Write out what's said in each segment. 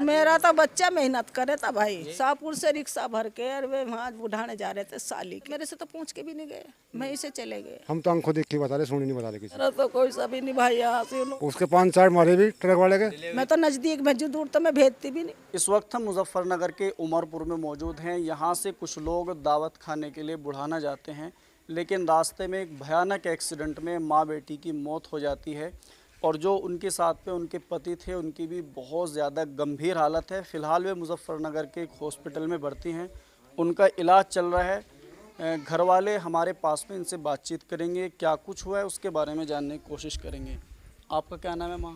मेरा तो बच्चा मेहनत करे था भाई, शाहपुर से रिक्शा भर के और वे वहाँ उठाने जा रहे थे साली के। मेरे से तो पूछ के भी नहीं गए, वहीं से चले गए। हम तो आंखों देख के बता रहे, सुनी नहीं बता रहे किसी। मेरा तो कोई सा भी नहीं भाई यहाँ से। उसके 5 मारे भी ट्रक वाले के। मैं तो नजदीक भेजू, दूर तो मैं भेजती भी नहीं। इस वक्त हम मुजफ्फरनगर के उमरपुर में मौजूद हैं। यहाँ से कुछ लोग दावत खाने के लिए बुढ़ाना जाते हैं, लेकिन रास्ते में एक भयानक एक्सीडेंट में माँ बेटी की मौत हो जाती है और जो उनके साथ में उनके पति थे उनकी भी बहुत ज़्यादा गंभीर हालत है। फ़िलहाल वे मुजफ्फरनगर के एक हॉस्पिटल में भर्ती हैं, उनका इलाज चल रहा है। घर वाले हमारे पास में, इनसे बातचीत करेंगे, क्या कुछ हुआ है उसके बारे में जानने की कोशिश करेंगे। आपका क्या नाम है माँ?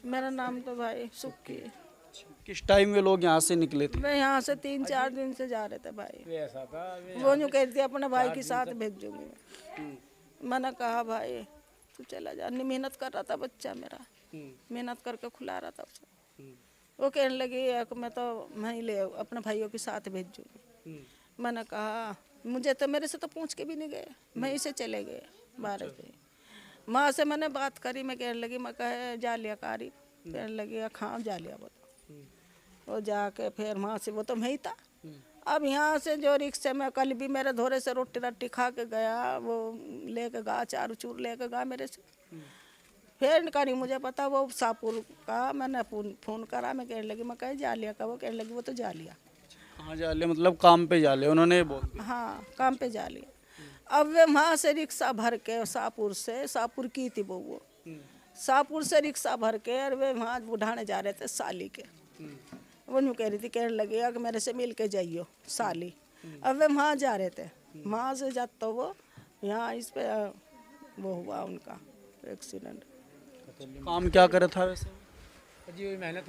मेरा नाम तो भाई सुक्की है। किस टाइम वे लोग यहाँ से निकले थे? मैं यहाँ से 3-4 दिन से जा रहे थे भाई। वो यूँ कहती अपने भाई के साथ भेजूंगी। मैंने कहा भाई तू चला जा, मेहनत कर रहा था बच्चा मेरा, मेहनत करके खुला रहा था उसे। वो कहने लगी मैं तो वहीं ले अपने भाइयों के साथ भेजूंगी। मैंने कहा मुझे तो, मेरे से तो पूछ के भी नहीं गए, वहीं से चले गए बाहर से। माँ से मैंने बात करी, मैं कहने लगी, मैं कहे जा लिया कारी, कहने लगी खाओ जा लिया। वो जाके फिर वहाँ से, वो तो वहीं था। अब यहाँ से जो रिक्शे में कल भी मेरे धोरे से रोटी रट्टी खा के गया, वो लेके गा चार चूर लेके गा मेरे से। फिर करी मुझे पता वो शाहपुर का, मैंने फोन करा, मैं कहने लगी, मैं कहे जा लिया का, वो कहने लगी वो तो जा लिया। हाँ जा लिया मतलब काम पे जा लिया उन्होंने बोल दिया। हाँ काम पे जा लिया। अब वे वहाँ से रिक्शा भर के शाहपुर से, शाहपुर की थी वो शाहपुर से रिक्शा भर के और वे वहाँ उठाने जा रहे थे साली के। वो यूँ कह रही थी, कहने लगी कि मेरे से मिल के जाइयो साली। अब वे वहाँ जा रहे थे, वहाँ से जाते तो वो यहाँ इस पे वो हुआ उनका एक्सीडेंट। काम क्या करे था वैसे?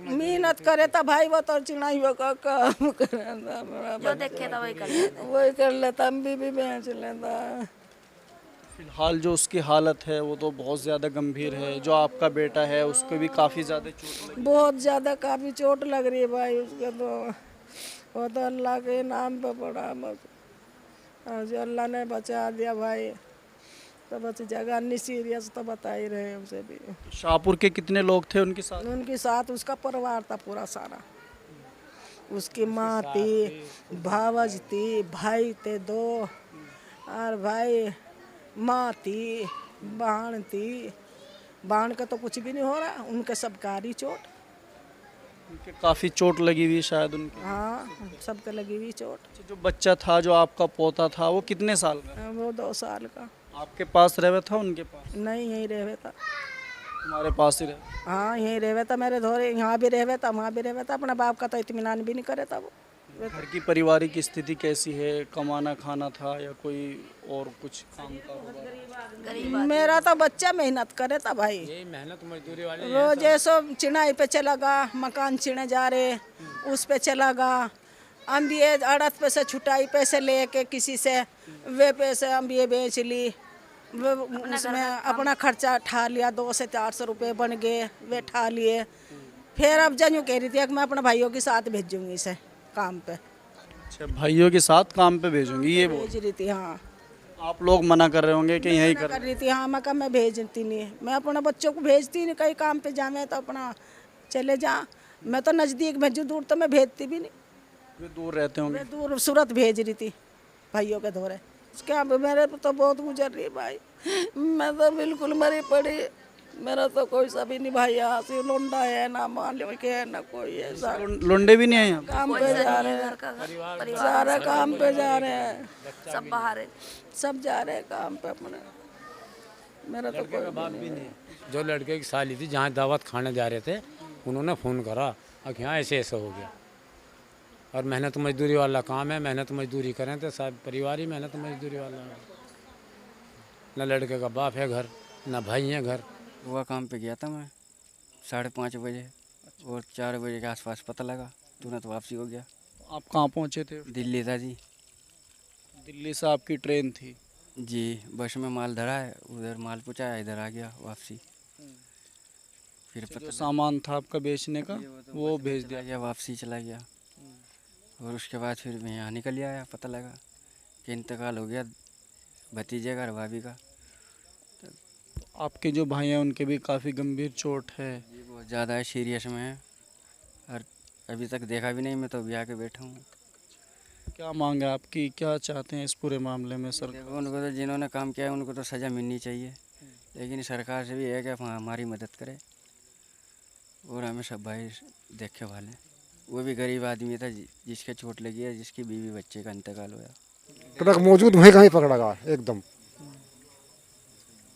मेहनत करे था भाई, वो तो चिड़ाई का काम करे था, जो देखे था वही कर लेता, हम भी बेच लेता। फिलहाल जो उसकी हालत है वो तो बहुत ज़्यादा गंभीर है। जो आपका बेटा है उसको भी काफ़ी ज़्यादा चोट लगी। बहुत ज़्यादा काफ़ी चोट लग रही है भाई उसके तो। वो तो अल्लाह के नाम पे पड़ा बस, और जो अल्लाह ने बचा दिया भाई तो बच जाएगा। नहीं सीरियस तो बता ही रहे हैं उसे भी। शाहपुर के कितने लोग थे उनके साथ? उनके साथ उसका परिवार था पूरा सारा। उसकी माँ थी, भावज थी, भाई थे 2, और भाई माँ थी, बहन थी। बहन का तो कुछ भी नहीं हो रहा, उनके सब कारी चोट। उनके काफ़ी चोट लगी हुई शायद उनके। हाँ सबके लगी हुई चोट। जो बच्चा था, जो आपका पोता था, वो कितने साल का? वो 2 साल का। आपके पास रहे था उनके पास? नहीं यहीं रहे था। हमारे पास ही रहे? हाँ यहीं रहे था मेरे धोरे, यहाँ भी रहे था, वहाँ भी रहे था। अपने बाप का तो इत्मीनान भी नहीं करे था वो। घर की पारिवारिक स्थिति कैसी है? कमाना खाना था या कोई और कुछ काम का? मेरा तो बच्चा मेहनत करे था भाई, यही मेहनत मजदूरी वाले रोज ऐसो चिनाई पे चला गा, मकान चिने जा रहे उस पे चला गा। अम्बिये अड़त पे से छुटाई पैसे लेके किसी से, वे पैसे अम्बिये बेच ली, वे उसमें अपना खर्चा ठा लिया। 200 से 400 रुपये बन गए, वे ठा लिए। फिर अब जनू कह रही थी कि मैं अपने भाइयों के साथ भेजूंगी इसे काम पे। अच्छा, भाइयों के साथ काम पे भेजूंगी ये बोल भेज रही थी। हाँ आप लोग मना कर रहे होंगे कि यही कर रही थी। हाँ मैं कहा मैं भेजती नहीं, मैं अपने बच्चों को भेजती नहीं, कहीं काम पे जावे तो अपना चले जा। मैं तो नज़दीक भेजूँ, दूर तो मैं भेजती भी नहीं। वे दूर रहते होंगे? मैं दूर सूरत भेज रही थी भाइयों के धोरे। क्या मेरे तो बहुत गुजर रही भाई, मैं तो बिल्कुल मरी पड़ी। मेरा तो कोई सा भी नहीं भाई, यहाँ से लोंडा है ना, मान लो के है ना कोई है। लोंडे भी नहीं है यहाँ? काम पे जा रहे हैं, सारा काम पे जा रहे हैं, सब बाहर है, सब जा रहे हैं काम पे अपने। मेरा तो कोई बाप भी नहीं। जो लड़के की साली थी जहाँ दावत खाने जा रहे थे, उन्होंने फ़ोन करा कि यहाँ ऐसे ऐसे हो गया। और मेहनत मजदूरी वाला काम है, मेहनत मजदूरी करें तो सब परिवार ही मेहनत मजदूरी वाला है। न लड़के का बाप है घर, न भाई है घर। वह काम पे गया था मैं 5:30 बजे, और 4 बजे के आसपास पता लगा, तुरंत वापसी हो गया। आप कहाँ पहुँचे थे? दिल्ली था जी। दिल्ली से आपकी ट्रेन थी? जी बस में माल धरा है, उधर माल पहुँचाया, इधर आ गया वापसी। फिर जो सामान था आपका बेचने का वो भेज दिया गया, वापसी चला गया। और उसके बाद फिर मैं यहाँ निकल आया, पता लगा कि इंतकाल हो गया भतीजे का और भाभी का। आपके जो भाई हैं उनके भी काफ़ी गंभीर चोट है? जी बहुत ज़्यादा है, सीरियस में है, और अभी तक देखा भी नहीं, मैं तो अभी आके बैठा हूँ। क्या मांग है आपकी, क्या चाहते हैं इस पूरे मामले में सर? देखो, उनको तो जिन्होंने काम किया है उनको तो सज़ा मिलनी चाहिए, लेकिन सरकार से भी है कि हमारी मदद करे और हमें सब भाई देखे वाले। वो भी गरीब आदमी था जिसके चोट लगी है, जिसकी बीवी बच्चे का इंतकाल हुआ। ट्रक मौजूद वहीं कहीं पकड़ा गया एकदम।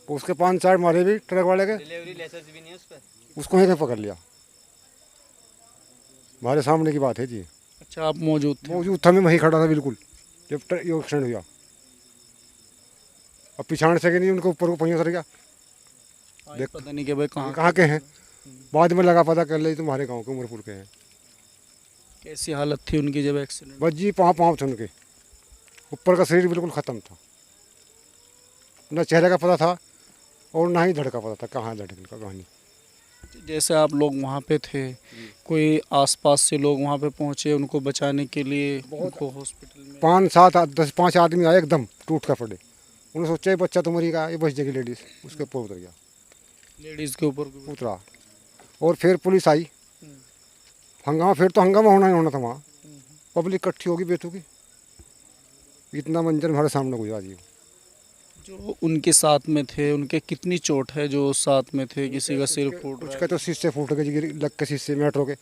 उसके 5-4 मारे भी ट्रक वाले के, डिलीवरी लाइसेंस भी नहीं है उस पर। उसको वहीं कहीं पकड़ लिया। हमारे सामने की बात है जी। अच्छा, आप मौजूद थे? मौजूद था, मैं वहीं खड़ा था बिल्कुल जब ये एक्सीडेंट हुआ। अब पिछाड़ से नहीं, उनके ऊपर को पहिया सर गया। देख पता नहीं कि भाई कहाँ कहाँ के हैं, बाद में लगा पता कर ले तुम्हारे गांव के उमरपुर के हैं। कैसी हालत थी उनकी जब एक्सीडेंट? बस जी पाँव थे उनके, ऊपर का शरीर बिल्कुल ख़त्म था, न चेहरे का पता था और ना ही धड़ का पता था कहाँ धड़कन का कहानी। जैसे आप लोग वहाँ पे थे, कोई आसपास से लोग वहाँ पे पहुँचे उनको बचाने के लिए, उनको हॉस्पिटल में? 5-7-10-5 आदमी आए एकदम टूट कर पड़े। उन्होंने सोचा ये बच्चा तो मरी गया, ये बच जाएगी लेडीज़, उसके ऊपर उतर गया, लेडीज़ के ऊपर उतरा। और फिर पुलिस आई, हंगामा, फिर तो हंगामा होना ही होना था वहाँ। पब्लिक इकट्ठी होगी बेतु की, इतना मंजर हमारे सामने गुजरा जी। जो उनके साथ में थे उनके कितनी चोट है? जो साथ में थे किसी का सिर फूट कुछ रहा के तो शीशे फूट गए जी, लग के शीशे मेट्रो के,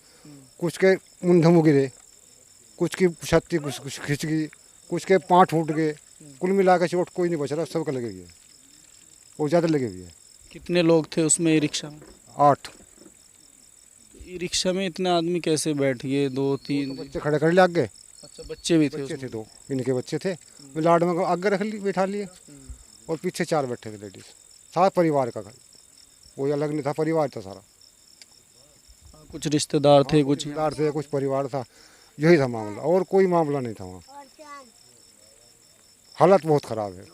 कुछ के मुंधम गिरे, कुछ की छत्ती कुछ खिंच गई, कुछ के 5 फूट गए। कुल मिला के चोट कोई नहीं बच रहा, सबका लगे हुई है और ज़्यादा लगे हुई है। कितने लोग थे उसमें ई रिक्शा में? 8 ई रिक्शा में इतने आदमी कैसे बैठ गए? 2-3 बच्चे खड़े कर लिए आगे, अच्छा, बच्चे भी थे बच्चे उसमें? थे 2, इनके बच्चे थे, लाड में आगे रख ली, बैठा लिए, और पीछे 4 बैठे थे लेडीज़, सारा परिवार का, कोई अलग नहीं था, परिवार था सारा। कुछ रिश्तेदार थे, कुछ रिश्तेदार थे, कुछ परिवार था, यही था मामला, और कोई मामला नहीं था वहाँ। हालत बहुत ख़राब है।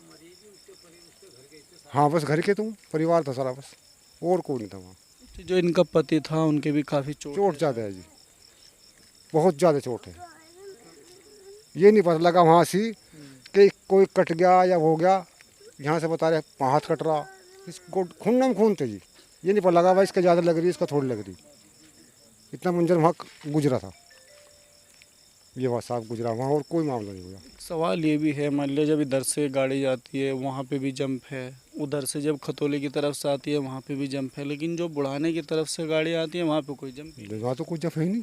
हाँ, बस घर के तुम परिवार था सारा, बस और कोई नहीं था वहाँ। जो इनका पति था उनके भी काफ़ी चोट ज़्यादा है जी, बहुत ज़्यादा चोट है। ये नहीं पता लगा वहाँ से कि कोई कट गया या हो गया, यहाँ से बता रहे हाथ कट रहा, इसको खून में खून थे जी। ये नहीं पता लगा भाई इसका ज़्यादा लग रही है, इसका थोड़ी लग रही, इतना मंजर वहाँ गुजरा था। ये बात साफ गुजरा वहाँ, और कोई मामला नहीं हुआ। सवाल ये भी है, मान लिया जब इधर से गाड़ी जाती है वहाँ पे भी जंप है, उधर से जब खतौली की तरफ से आती है वहाँ पे भी जंप है, लेकिन जो बुढ़ाने की तरफ से गाड़ी आती है वहाँ पे कोई जंप नहीं। वहाँ तो कुछ जफ है ही नहीं,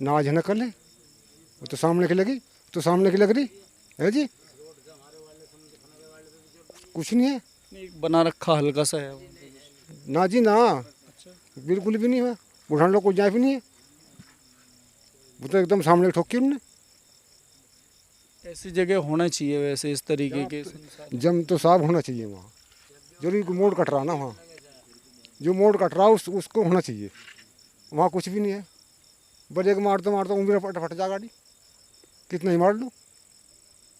ना आज न कर ले, वो तो सामने की लगी, तो सामने की लग रही है जी, कुछ नहीं है। एक बना रखा हल्का सा है ना जी ना, बिल्कुल भी नहीं है, बुढ़ान लोग कुछ जाए भी नहीं है, वो तो एकदम सामने ठोकी उनने। ऐसी जगह होना चाहिए वैसे इस तरीके के जम तो साफ होना चाहिए वहाँ, जरूरी मोड़ कट रहा ना वहाँ, जो मोड़ कट रहा उसको होना चाहिए, वहाँ कुछ भी नहीं है। ब्रेक मारते मारते उम्र फट जा गाड़ी, कितना ही मार लूँ।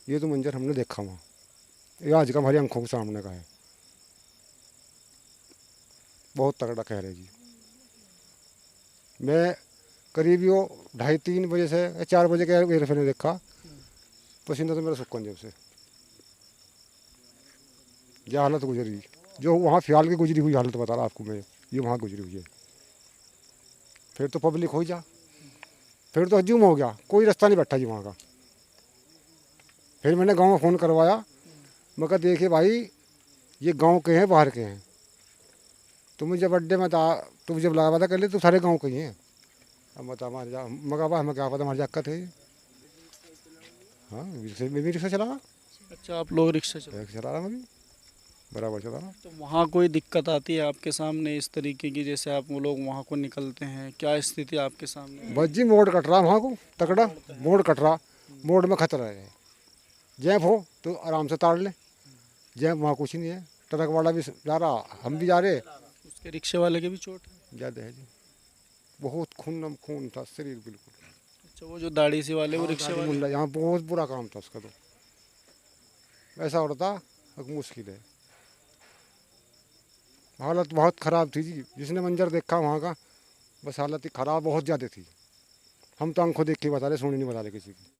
ये तो मंजर हमने देखा वहाँ, ये आज का हमारी आंखों के सामने का है, बहुत तगड़ा कह रहे जी। मैं करीब यो 2:30-3 बजे से 4 बजे के एयरफेयर ने देखा, पसीना तो मेरा सुक्कन जब से, ये हालत गुजरी जो वहाँ फ़िलहाल की गुजरी हुई हालत बता रहा आपको मैं, ये वहाँ गुजरी हुई है। फिर तो पब्लिक हो जा, फिर तो हजूम हो गया, कोई रास्ता नहीं बैठा जी वहाँ का। फिर मैंने गांव में फ़ोन करवाया, मैं कहा देखिए भाई ये गांव के हैं बाहर के हैं, तुम जब अड्डे में था तुम जब लगा पता कर ले तो सारे गांव के ही हैं। अब बता हमारे जा मगा हमें क्या पता हमारी जाकत है। हाँ, मैं भी रिक्शा चला रहा। अच्छा, आप लोग रिक्शा चला रहा मैं भी, बराबर चला रहा। तो वहाँ कोई दिक्कत आती है आपके सामने इस तरीके की, जैसे आप वो लोग वहाँ को निकलते हैं, क्या स्थिति आपके सामने? बस जी मोड़ कट रहा वहाँ को तकड़ा, मोड़ कट रहा, मोड़ में खतरा है, जैप हो तो आराम से ताड़ ले, जैप वहाँ कुछ नहीं है। ट्रक वाला भी जा रहा, हम भी जा रहे, उसके रिक्शे वाले के भी चोट है? ज़्यादा है जी, बहुत खून खून था शरीर बिल्कुल। अच्छा, वो जो दाढ़ी से वाले वो रिक्शे वाले? मुल्ला यहाँ बहुत बुरा काम था उसका, तो ऐसा होता मुश्किल है। हालत बहुत ख़राब थी जी, जिसने मंजर देखा वहाँ का, बस हालत ही ख़राब बहुत ज़्यादा थी। हम तो आंखों देख के बता रहे, सुनी नहीं बता रहे किसी की।